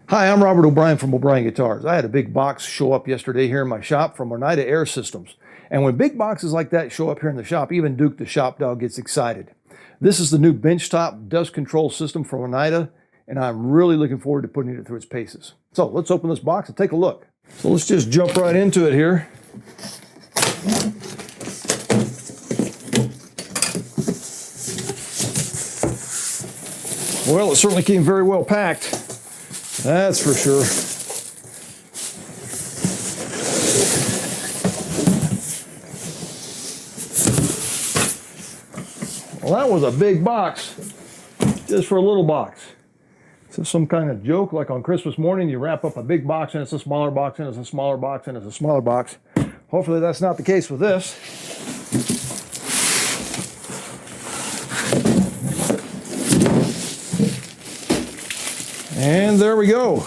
Hi, I'm Robert O'Brien from O'Brien Guitars. I had a big box show up yesterday here in my shop from Oneida Air Systems. And when big boxes like that show up here in the shop, even Duke the shop dog gets excited. This is the new benchtop dust control system from Oneida, and I'm really looking forward to putting it through its paces. So let's open this box and take a look. So let's just jump right into it here. Well, it certainly came very well packed. That's for sure. Well, that was a big box, just for a little box. Is this some kind of joke, like on Christmas morning, you wrap up a big box and it's a smaller box and it's a smaller box and it's a smaller box? Hopefully that's not the case with this. And there we go.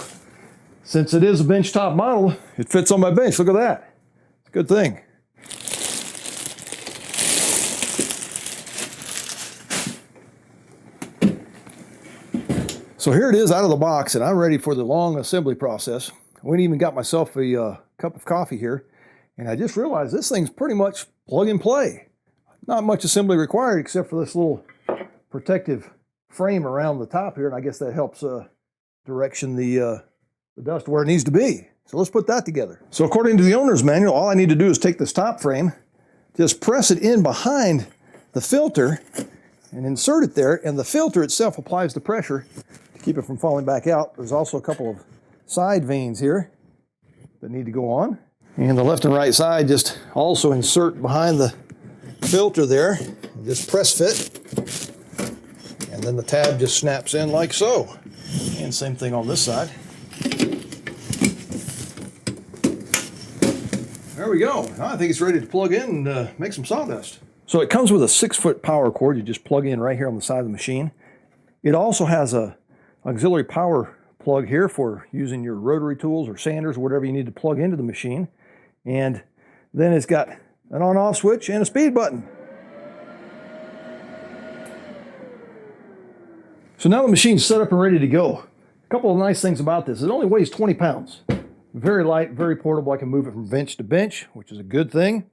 Since it is a benchtop model, it fits on my bench. Look at that. It's a good thing. So here it is out of the box, and I'm ready for the long assembly process. I went and even got myself a cup of coffee here, and I just realized this thing's pretty much plug and play. Not much assembly required except for this little protective frame around the top here, and I guess that helps direction the dust where it needs to be. So let's put that together. So according to the owner's manual, all I need to do is take this top frame, just press it in behind the filter and insert it there, and the filter itself applies the pressure to keep it from falling back out. There's also a couple of side vanes here that need to go on. And the left and right side just also insert behind the filter there, and just press fit. And then the tab just snaps in like so. And same thing on this side. There we go. Now I think it's ready to plug in and make some sawdust. So it comes with a 6-foot power cord you just plug in right here on the side of the machine. It also has a auxiliary power plug here for using your rotary tools or sanders or whatever you need to plug into the machine. And then it's got an on-off switch and a speed button. So now the machine's set up and ready to go. A couple of nice things about this. It only weighs 20 pounds. Very light, very portable. I can move it from bench to bench, which is a good thing.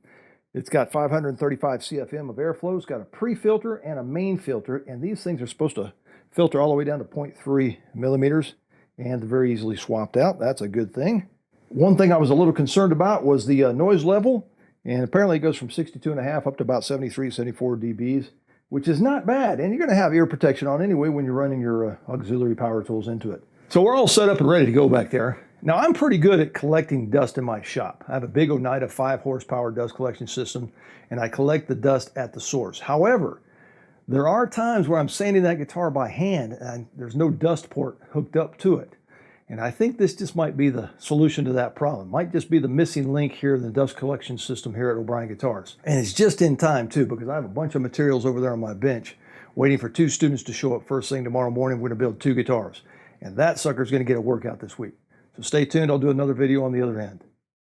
It's got 535 CFM of airflow. It's got a pre-filter and a main filter, and these things are supposed to filter all the way down to 0.3 millimeters, and they're very easily swapped out. That's a good thing. One thing I was a little concerned about was the noise level, and apparently it goes from 62.5 up to about 73, 74 dBs. Which is not bad, and you're going to have ear protection on anyway when you're running your auxiliary power tools into it. So we're all set up and ready to go back there. Now I'm pretty good at collecting dust in my shop. I have a big Oneida 5-horsepower dust collection system, and I collect the dust at the source. However, there are times where I'm sanding that guitar by hand and there's no dust port hooked up to it. And I think this just might be the solution to that problem. Might just be the missing link here in the dust collection system here at O'Brien Guitars. And it's just in time too, because I have a bunch of materials over there on my bench waiting for 2 students to show up first thing tomorrow morning. We're gonna build 2 guitars. And that sucker's gonna get a workout this week. So stay tuned, I'll do another video on the other end.